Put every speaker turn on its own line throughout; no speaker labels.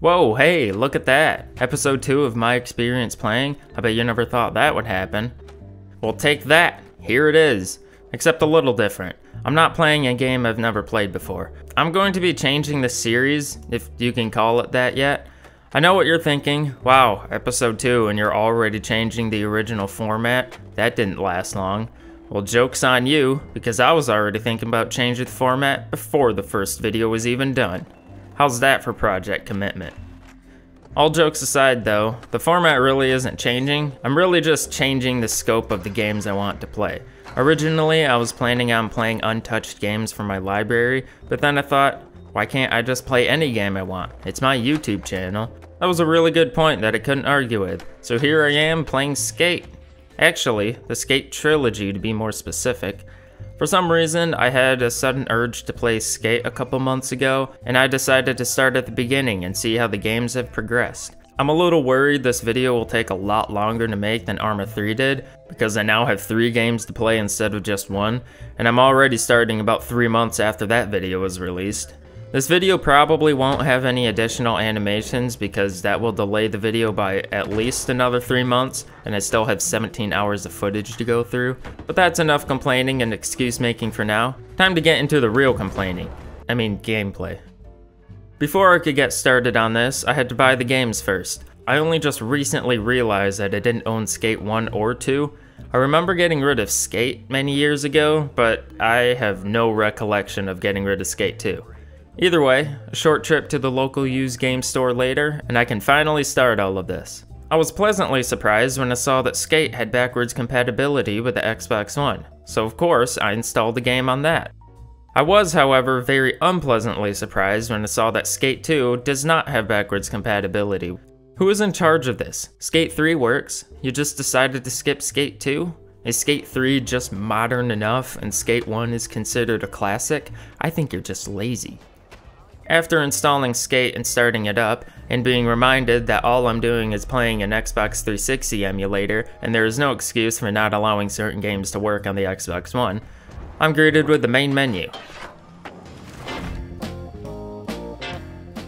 Whoa, hey, look at that. Episode 2 of my experience playing. I bet you never thought that would happen. Well, take that. Here it is. Except a little different. I'm not playing a game I've never played before. I'm going to be changing the series, if you can call it that yet. I know what you're thinking. Wow, episode 2 and you're already changing the original format? That didn't last long. Well, joke's on you, because I was already thinking about changing the format before the first video was even done. How's that for project commitment? All jokes aside though, the format really isn't changing. I'm really just changing the scope of the games I want to play. Originally, I was planning on playing untouched games from my library, but then I thought, why can't I just play any game I want? It's my YouTube channel. That was a really good point that I couldn't argue with. So here I am playing Skate. Actually, the Skate Trilogy to be more specific. For some reason, I had a sudden urge to play Skate a couple months ago, and I decided to start at the beginning and see how the games have progressed. I'm a little worried this video will take a lot longer to make than Arma 3 did, because I now have 3 games to play instead of just 1, and I'm already starting about 3 months after that video was released. This video probably won't have any additional animations because that will delay the video by at least another 3 months, and I still have 17 hours of footage to go through. But that's enough complaining and excuse making for now. Time to get into the real complaining. I mean, gameplay. Before I could get started on this, I had to buy the games first. I only just recently realized that I didn't own Skate 1 or 2. I remember getting rid of Skate many years ago, but I have no recollection of getting rid of Skate 2. Either way, a short trip to the local used game store later, and I can finally start all of this. I was pleasantly surprised when I saw that Skate had backwards compatibility with the Xbox One, so of course I installed the game on that. I was, however, very unpleasantly surprised when I saw that Skate 2 does not have backwards compatibility. Who is in charge of this? Skate 3 works, you just decided to skip Skate 2? Is Skate 3 just modern enough and Skate 1 is considered a classic? I think you're just lazy. After installing Skate and starting it up, and being reminded that all I'm doing is playing an Xbox 360 emulator, and there is no excuse for not allowing certain games to work on the Xbox One, I'm greeted with the main menu.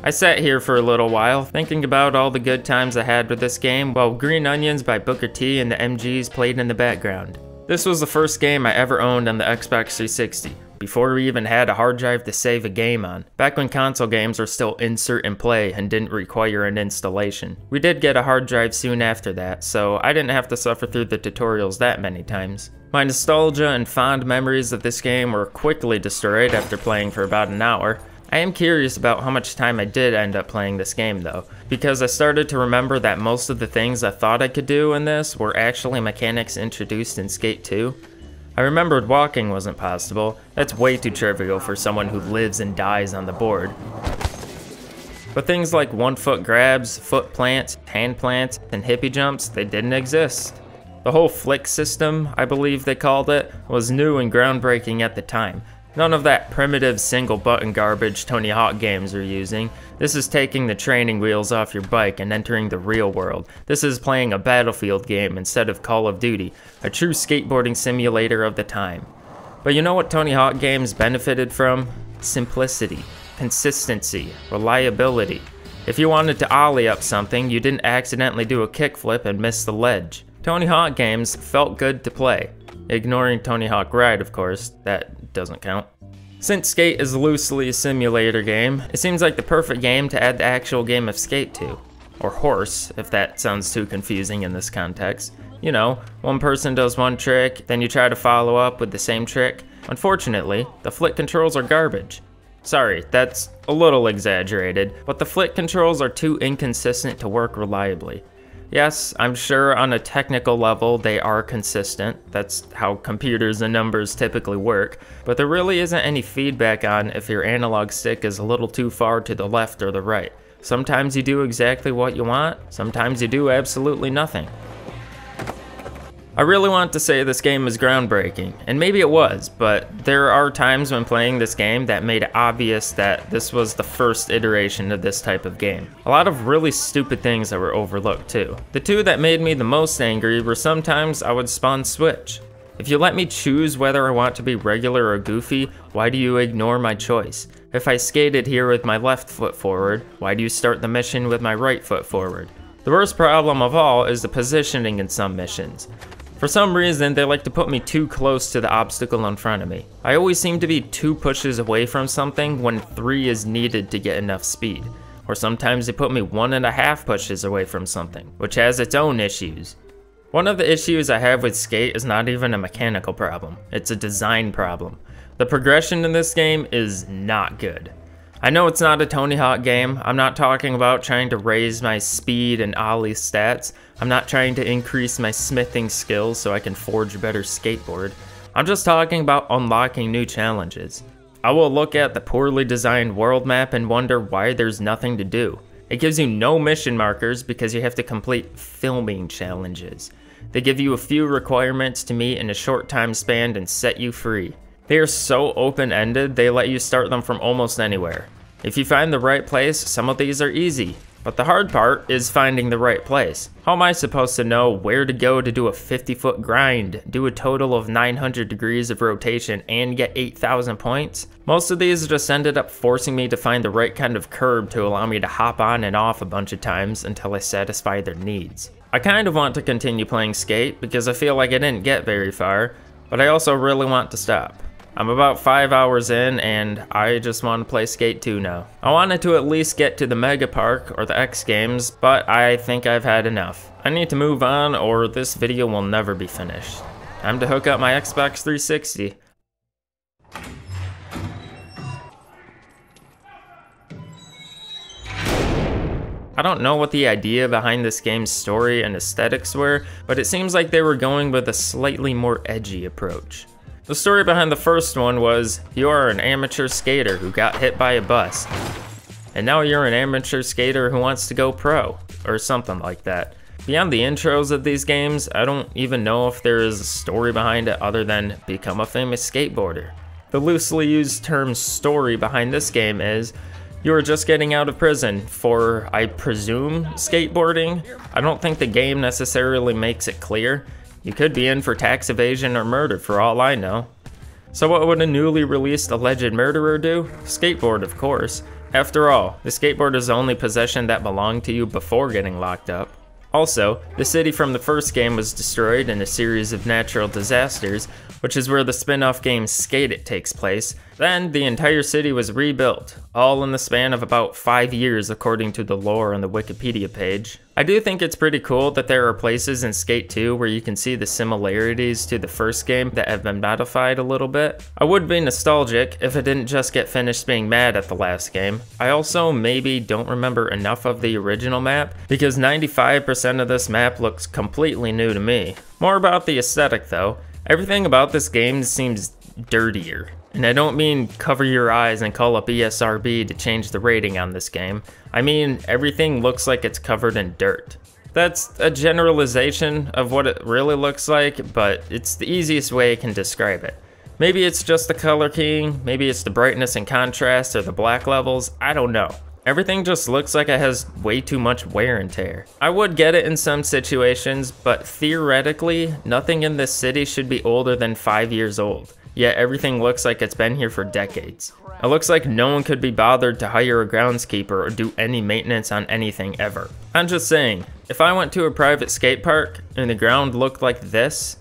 I sat here for a little while, thinking about all the good times I had with this game, while Green Onions by Booker T and the MGs played in the background. This was the first game I ever owned on the Xbox 360. Before we even had a hard drive to save a game on, back when console games were still insert and play and didn't require an installation. We did get a hard drive soon after that, so I didn't have to suffer through the tutorials that many times. My nostalgia and fond memories of this game were quickly destroyed after playing for about an hour. I am curious about how much time I did end up playing this game though, because I started to remember that most of the things I thought I could do in this were actually mechanics introduced in Skate 2. I remembered walking wasn't possible. That's way too trivial for someone who lives and dies on the board. But things like 1-foot grabs, foot plants, hand plants, and hippie jumps, they didn't exist. The whole flick system, I believe they called it, was new and groundbreaking at the time. None of that primitive single button garbage Tony Hawk games are using. This is taking the training wheels off your bike and entering the real world. This is playing a Battlefield game instead of Call of Duty, a true skateboarding simulator of the time. But you know what Tony Hawk games benefited from? Simplicity, consistency, reliability. If you wanted to ollie up something, you didn't accidentally do a kickflip and miss the ledge. Tony Hawk games felt good to play. Ignoring Tony Hawk Ride, of course, that doesn't count. Since Skate is loosely a simulator game, it seems like the perfect game to add the actual game of Skate to. Or Horse, if that sounds too confusing in this context. You know, one person does one trick, then you try to follow up with the same trick. Unfortunately, the flick controls are garbage. Sorry, that's a little exaggerated, but the flick controls are too inconsistent to work reliably. Yes, I'm sure on a technical level they are consistent, that's how computers and numbers typically work, but there really isn't any feedback on if your analog stick is a little too far to the left or the right. Sometimes you do exactly what you want, sometimes you do absolutely nothing. I really want to say this game is groundbreaking, and maybe it was, but there are times when playing this game that made it obvious that this was the first iteration of this type of game. A lot of really stupid things that were overlooked too. The two that made me the most angry were sometimes I would spawn switch. If you let me choose whether I want to be regular or goofy, why do you ignore my choice? If I skated here with my left foot forward, why do you start the mission with my right foot forward? The worst problem of all is the positioning in some missions. For some reason, they like to put me too close to the obstacle in front of me. I always seem to be 2 pushes away from something when 3 is needed to get enough speed. Or sometimes they put me 1.5 pushes away from something, which has its own issues. One of the issues I have with Skate is not even a mechanical problem, it's a design problem. The progression in this game is not good. I know it's not a Tony Hawk game. I'm not talking about trying to raise my speed and ollie stats. I'm not trying to increase my smithing skills so I can forge a better skateboard. I'm just talking about unlocking new challenges. I will look at the poorly designed world map and wonder why there's nothing to do. It gives you no mission markers because you have to complete filming challenges. They give you a few requirements to meet in a short time span and set you free. They are so open-ended, they let you start them from almost anywhere. If you find the right place, some of these are easy. But the hard part is finding the right place. How am I supposed to know where to go to do a 50-foot grind, do a total of 900 degrees of rotation, and get 8,000 points? Most of these just ended up forcing me to find the right kind of curb to allow me to hop on and off a bunch of times until I satisfy their needs. I kind of want to continue playing Skate because I feel like I didn't get very far, but I also really want to stop. I'm about 5 hours in and I just want to play Skate 2 now. I wanted to at least get to the Mega Park or the X Games, but I think I've had enough. I need to move on or this video will never be finished. Time to hook up my Xbox 360. I don't know what the idea behind this game's story and aesthetics were, but it seems like they were going with a slightly more edgy approach. The story behind the first one was, you are an amateur skater who got hit by a bus. And now you're an amateur skater who wants to go pro, or something like that. Beyond the intros of these games, I don't even know if there is a story behind it other than become a famous skateboarder. The loosely used term story behind this game is, you are just getting out of prison for, I presume, skateboarding. I don't think the game necessarily makes it clear. You could be in for tax evasion or murder for all I know. So what would a newly released alleged murderer do? Skateboard, of course. After all, the skateboard is the only possession that belonged to you before getting locked up. Also, the city from the first game was destroyed in a series of natural disasters, which is where the spin-off game Skate It takes place. Then, the entire city was rebuilt, all in the span of about 5 years according to the lore on the Wikipedia page. I do think it's pretty cool that there are places in Skate 2 where you can see the similarities to the first game that have been modified a little bit. I would be nostalgic if I didn't just get finished being mad at the last game. I also maybe don't remember enough of the original map, because 95% of this map looks completely new to me. More about the aesthetic though. Everything about this game seems dirtier. And I don't mean cover your eyes and call up ESRB to change the rating on this game. I mean everything looks like it's covered in dirt. That's a generalization of what it really looks like, but it's the easiest way I can describe it. Maybe it's just the color keying, maybe it's the brightness and contrast or the black levels, I don't know. Everything just looks like it has way too much wear and tear. I would get it in some situations, but theoretically, nothing in this city should be older than 5 years old. Yet everything looks like it's been here for decades. It looks like no one could be bothered to hire a groundskeeper or do any maintenance on anything ever. I'm just saying, if I went to a private skate park and the ground looked like this,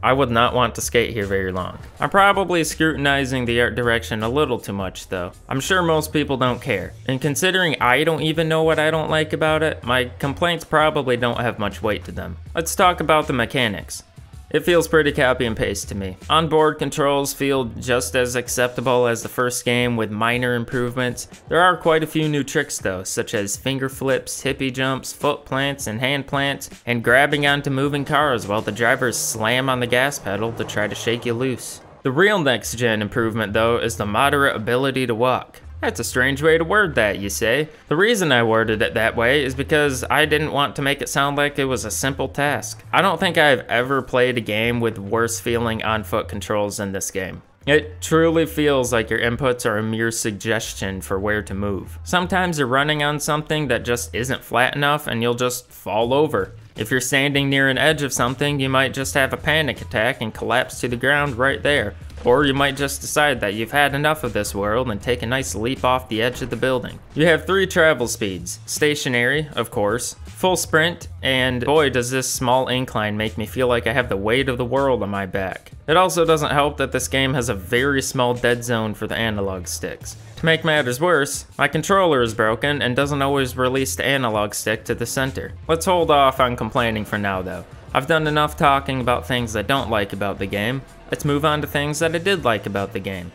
I would not want to skate here very long. I'm probably scrutinizing the art direction a little too much though. I'm sure most people don't care. And considering I don't even know what I don't like about it, my complaints probably don't have much weight to them. Let's talk about the mechanics. It feels pretty copy and paste to me. Onboard controls feel just as acceptable as the first game with minor improvements. There are quite a few new tricks though, such as finger flips, hippie jumps, foot plants, and hand plants, and grabbing onto moving cars while the drivers slam on the gas pedal to try to shake you loose. The real next gen improvement though is the moderate ability to walk. That's a strange way to word that, you say. The reason I worded it that way is because I didn't want to make it sound like it was a simple task. I don't think I've ever played a game with worse feeling on-foot controls than this game. It truly feels like your inputs are a mere suggestion for where to move. Sometimes you're running on something that just isn't flat enough and you'll just fall over. If you're standing near an edge of something, you might just have a panic attack and collapse to the ground right there. Or you might just decide that you've had enough of this world and take a nice leap off the edge of the building. You have 3 travel speeds: stationary, of course, full sprint, and boy does this small incline make me feel like I have the weight of the world on my back. It also doesn't help that this game has a very small dead zone for the analog sticks. To make matters worse, my controller is broken and doesn't always release the analog stick to the center. Let's hold off on complaining for now though. I've done enough talking about things I don't like about the game. Let's move on to things that I did like about the game.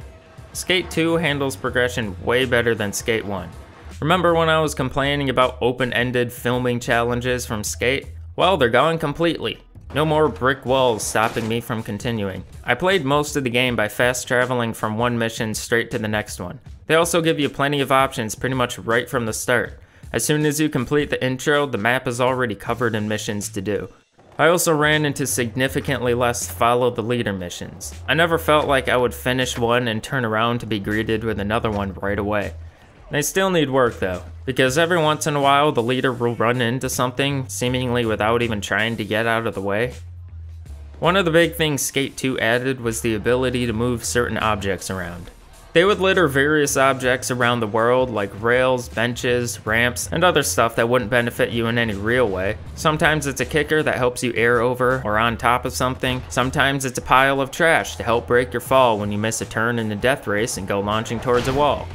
Skate 2 handles progression way better than Skate 1. Remember when I was complaining about open-ended filming challenges from Skate? Well, they're gone completely. No more brick walls stopping me from continuing. I played most of the game by fast traveling from one mission straight to the next one. They also give you plenty of options pretty much right from the start. As soon as you complete the intro, the map is already covered in missions to do. I also ran into significantly less follow the leader missions. I never felt like I would finish one and turn around to be greeted with another one right away. They still need work though, because every once in a while the leader will run into something seemingly without even trying to get out of the way. One of the big things Skate 2 added was the ability to move certain objects around. They would litter various objects around the world like rails, benches, ramps, and other stuff that wouldn't benefit you in any real way. Sometimes it's a kicker that helps you air over or on top of something. Sometimes it's a pile of trash to help break your fall when you miss a turn in the death race and go launching towards a wall.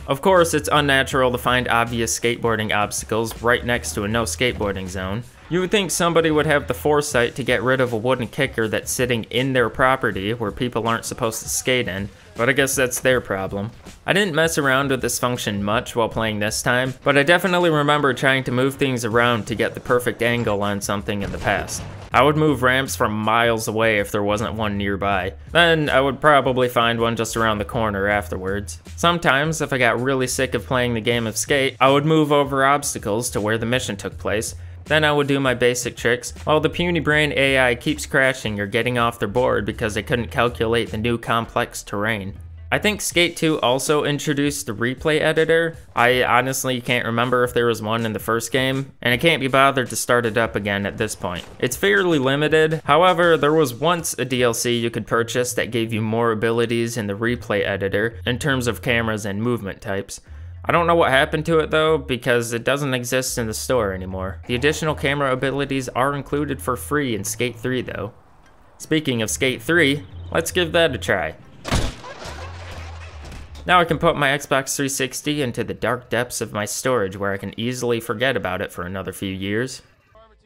Of course, it's unnatural to find obvious skateboarding obstacles right next to a no skateboarding zone. You would think somebody would have the foresight to get rid of a wooden kicker that's sitting in their property where people aren't supposed to skate in, but I guess that's their problem. I didn't mess around with this function much while playing this time, but I definitely remember trying to move things around to get the perfect angle on something in the past. I would move ramps from miles away if there wasn't one nearby. Then I would probably find one just around the corner afterwards. Sometimes, if I got really sick of playing the game of Skate, I would move over obstacles to where the mission took place. Then I would do my basic tricks, while the puny brain AI keeps crashing or getting off their board because they couldn't calculate the new complex terrain. I think Skate 2 also introduced the replay editor. I honestly can't remember if there was one in the first game, and I can't be bothered to start it up again at this point. It's fairly limited, however, there was once a DLC you could purchase that gave you more abilities in the replay editor in terms of cameras and movement types. I don't know what happened to it though, because it doesn't exist in the store anymore. The additional camera abilities are included for free in Skate 3 though. Speaking of Skate 3, let's give that a try. Now I can put my Xbox 360 into the dark depths of my storage where I can easily forget about it for another few years.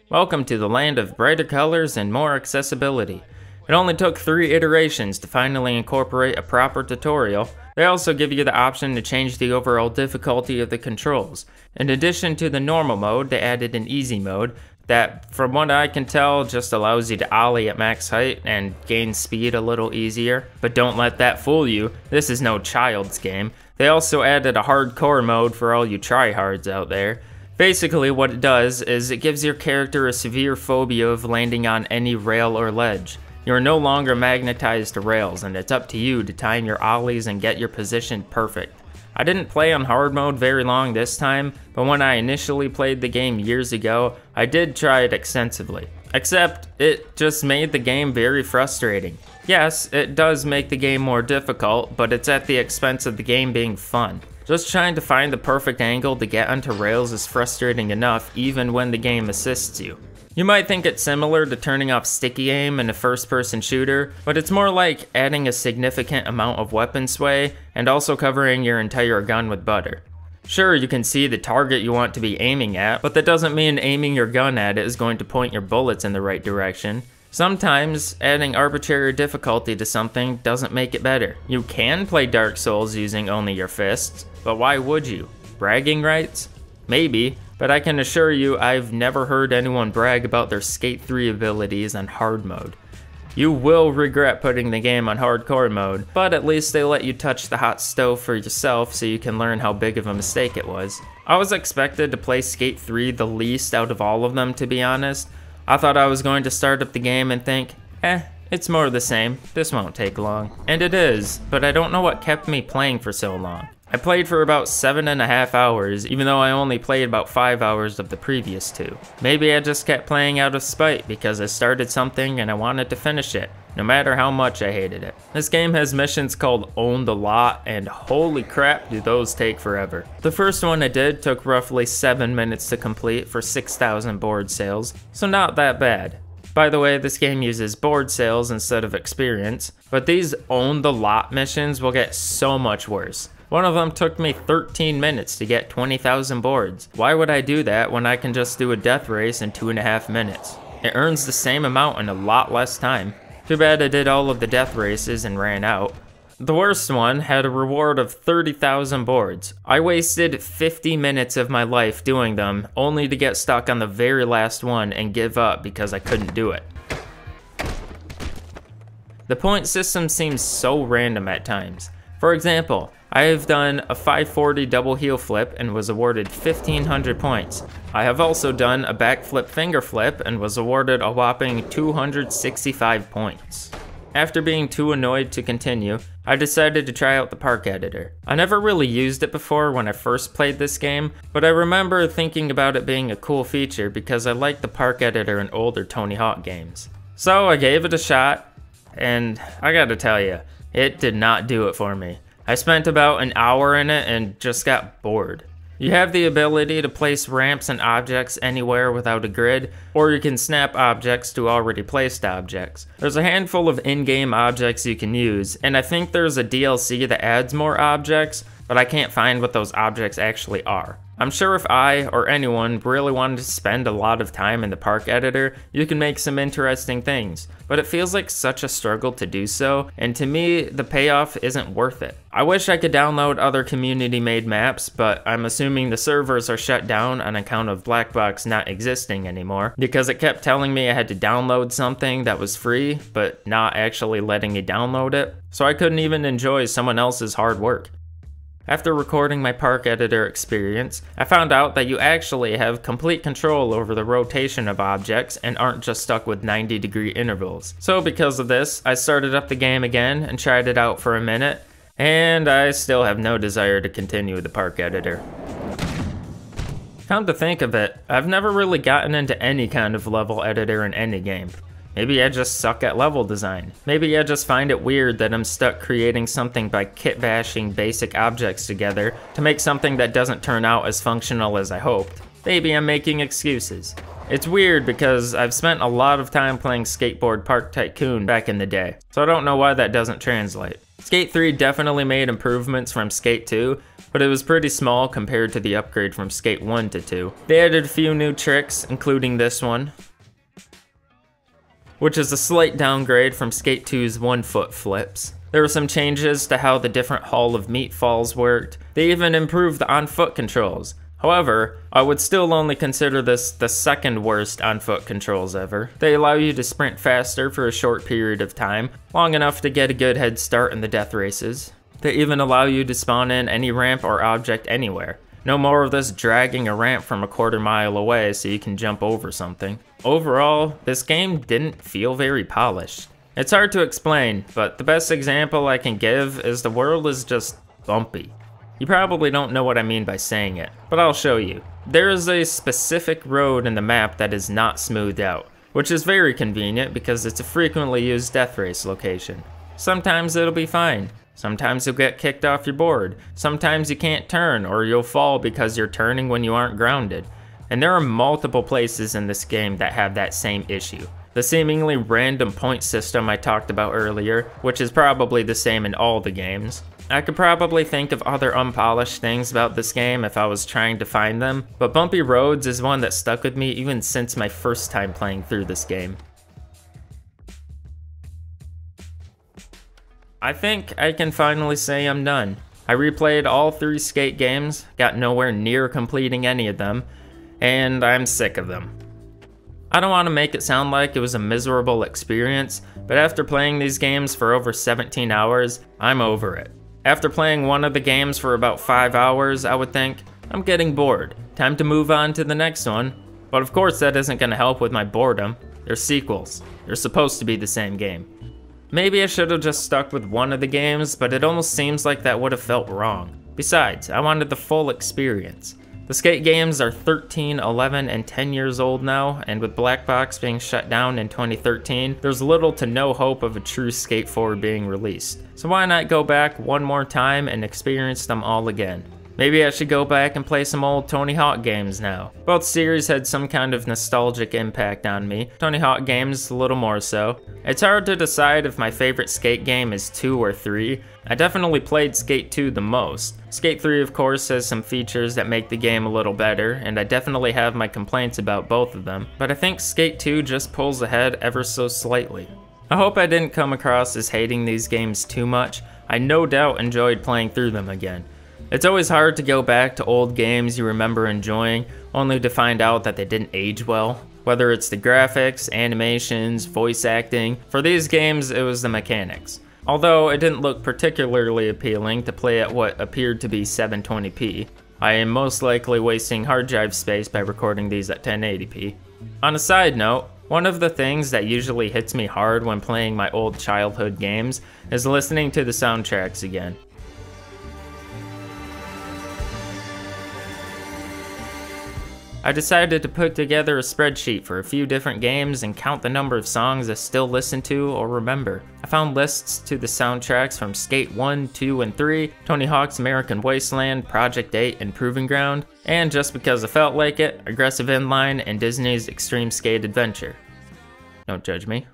Welcome to the land of brighter colors and more accessibility. It only took 3 iterations to finally incorporate a proper tutorial. They also give you the option to change the overall difficulty of the controls. In addition to the normal mode, they added an easy mode that, from what I can tell, just allows you to ollie at max height and gain speed a little easier. But don't let that fool you, this is no child's game. They also added a hardcore mode for all you tryhards out there. Basically what it does is it gives your character a severe phobia of landing on any rail or ledge. You are no longer magnetized to rails, and it's up to you to time your ollies and get your position perfect. I didn't play on hard mode very long this time, but when I initially played the game years ago, I did try it extensively. Except, it just made the game very frustrating. Yes, it does make the game more difficult, but it's at the expense of the game being fun. Just trying to find the perfect angle to get onto rails is frustrating enough even when the game assists you. You might think it's similar to turning off sticky aim in a first-person shooter, but it's more like adding a significant amount of weapon sway and also covering your entire gun with butter. Sure, you can see the target you want to be aiming at, but that doesn't mean aiming your gun at it is going to point your bullets in the right direction. Sometimes, adding arbitrary difficulty to something doesn't make it better. You can play Dark Souls using only your fists, but why would you? Bragging rights? Maybe. But I can assure you I've never heard anyone brag about their Skate 3 abilities on hard mode. You will regret putting the game on hardcore mode, but at least they let you touch the hot stove for yourself so you can learn how big of a mistake it was. I was expected to play Skate 3 the least out of all of them, to be honest. I thought I was going to start up the game and think, it's more of the same, this won't take long. And it is, but I don't know what kept me playing for so long. I played for about 7.5 hours, even though I only played about 5 hours of the previous 2. Maybe I just kept playing out of spite because I started something and I wanted to finish it, no matter how much I hated it. This game has missions called Own the Lot, and holy crap do those take forever. The first one I did took roughly 7 minutes to complete for 6,000 board sales, so not that bad. By the way, this game uses board sales instead of experience, but these Own the Lot missions will get so much worse. One of them took me 13 minutes to get 20,000 boards. Why would I do that when I can just do a death race in 2.5 minutes? It earns the same amount in a lot less time. Too bad I did all of the death races and ran out. The worst one had a reward of 30,000 boards. I wasted 50 minutes of my life doing them, only to get stuck on the very last one and give up because I couldn't do it. The point system seems so random at times. For example, I have done a 540 double heel flip and was awarded 1,500 points. I have also done a backflip finger flip and was awarded a whopping 265 points. After being too annoyed to continue, I decided to try out the park editor. I never really used it before when I first played this game, but I remember thinking about it being a cool feature because I liked the park editor in older Tony Hawk games. So I gave it a shot, and I gotta tell you, it did not do it for me. I spent about an hour in it and just got bored. You have the ability to place ramps and objects anywhere without a grid, or you can snap objects to already placed objects. There's a handful of in-game objects you can use, and I think there's a DLC that adds more objects, but I can't find what those objects actually are. I'm sure if I, or anyone, really wanted to spend a lot of time in the park editor, you can make some interesting things, but it feels like such a struggle to do so, and to me, the payoff isn't worth it. I wish I could download other community-made maps, but I'm assuming the servers are shut down on account of Blackbox not existing anymore, because it kept telling me I had to download something that was free, but not actually letting me download it, so I couldn't even enjoy someone else's hard work. After recording my park editor experience, I found out that you actually have complete control over the rotation of objects and aren't just stuck with 90-degree intervals. So because of this, I started up the game again and tried it out for a minute, and I still have no desire to continue with the park editor. Come to think of it, I've never really gotten into any kind of level editor in any game. Maybe I just suck at level design. Maybe I just find it weird that I'm stuck creating something by kit bashing basic objects together to make something that doesn't turn out as functional as I hoped. Maybe I'm making excuses. It's weird because I've spent a lot of time playing Skateboard Park Tycoon back in the day, so I don't know why that doesn't translate. Skate 3 definitely made improvements from Skate 2, but it was pretty small compared to the upgrade from Skate 1 to 2. They added a few new tricks, including this one, which is a slight downgrade from Skate 2's 1-foot flips. There were some changes to how the different Hall of Meat falls worked. They even improved the on-foot controls. However, I would still only consider this the second worst on-foot controls ever. They allow you to sprint faster for a short period of time, long enough to get a good head start in the death races. They even allow you to spawn in any ramp or object anywhere. No more of this dragging a ramp from a quarter mile away so you can jump over something. Overall, this game didn't feel very polished. It's hard to explain, but the best example I can give is the world is just bumpy. You probably don't know what I mean by saying it, but I'll show you. There is a specific road in the map that is not smoothed out, which is very convenient because it's a frequently used death race location. Sometimes it'll be fine. Sometimes you'll get kicked off your board. Sometimes you can't turn, or you'll fall because you're turning when you aren't grounded. And there are multiple places in this game that have that same issue. The seemingly random point system I talked about earlier, which is probably the same in all the games. I could probably think of other unpolished things about this game if I was trying to find them, but bumpy roads is one that stuck with me even since my first time playing through this game. I think I can finally say I'm done. I replayed all 3 Skate games, got nowhere near completing any of them, and I'm sick of them. I don't want to make it sound like it was a miserable experience, but after playing these games for over 17 hours, I'm over it. After playing one of the games for about 5 hours, I would think, I'm getting bored, time to move on to the next one. But of course that isn't going to help with my boredom. They're sequels. They're supposed to be the same game. Maybe I should have just stuck with one of the games, but it almost seems like that would have felt wrong. Besides, I wanted the full experience. The skate games are 13, 11, and 10 years old now, and with Black Box being shut down in 2013, there's little to no hope of a true Skate 4 being released. So why not go back one more time and experience them all again? Maybe I should go back and play some old Tony Hawk games now. Both series had some kind of nostalgic impact on me, Tony Hawk games a little more so. It's hard to decide if my favorite skate game is 2 or 3. I definitely played Skate 2 the most. Skate 3 of course has some features that make the game a little better, and I definitely have my complaints about both of them, but I think Skate 2 just pulls ahead ever so slightly. I hope I didn't come across as hating these games too much. I no doubt enjoyed playing through them again. It's always hard to go back to old games you remember enjoying, only to find out that they didn't age well. Whether it's the graphics, animations, voice acting, for these games it was the mechanics. Although it didn't look particularly appealing to play at what appeared to be 720p. I am most likely wasting hard drive space by recording these at 1080p. On a side note, one of the things that usually hits me hard when playing my old childhood games is listening to the soundtracks again. I decided to put together a spreadsheet for a few different games and count the number of songs I still listen to or remember. I found lists to the soundtracks from Skate 1, 2, and 3, Tony Hawk's American Wasteland, Project 8, and Proving Ground, and just because I felt like it, Aggressive Inline and Disney's Extreme Skate Adventure. Don't judge me.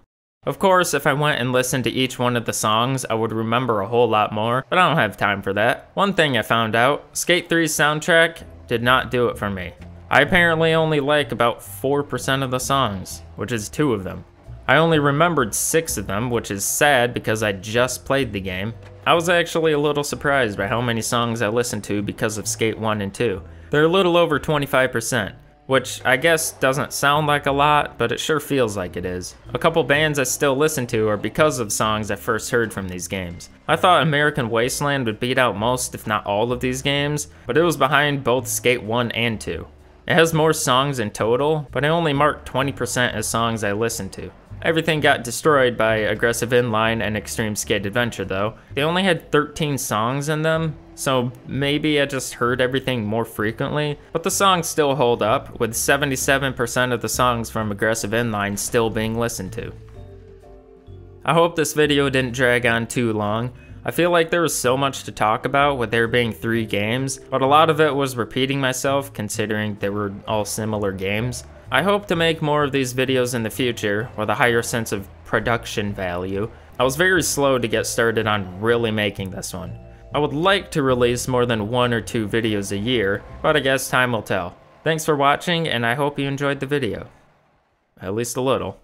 Of course, if I went and listened to each one of the songs, I would remember a whole lot more, but I don't have time for that. One thing I found out, Skate 3's soundtrack did not do it for me. I apparently only like about 4% of the songs, which is 2 of them. I only remembered 6 of them, which is sad because I just played the game. I was actually a little surprised by how many songs I listened to because of Skate 1 and 2. They're a little over 25%, which I guess doesn't sound like a lot, but it sure feels like it is. A couple bands I still listen to are because of songs I first heard from these games. I thought American Wasteland would beat out most if not all of these games, but it was behind both Skate 1 and 2. It has more songs in total, but I only marked 20% as songs I listened to. Everything got destroyed by Aggressive Inline and Extreme Skate Adventure though. They only had 13 songs in them, so maybe I just heard everything more frequently, but the songs still hold up, with 77% of the songs from Aggressive Inline still being listened to. I hope this video didn't drag on too long. I feel like there was so much to talk about with there being 3 games, but a lot of it was repeating myself considering they were all similar games. I hope to make more of these videos in the future with a higher sense of production value. I was very slow to get started on really making this one. I would like to release more than 1 or 2 videos a year, but I guess time will tell. Thanks for watching and I hope you enjoyed the video. At least a little.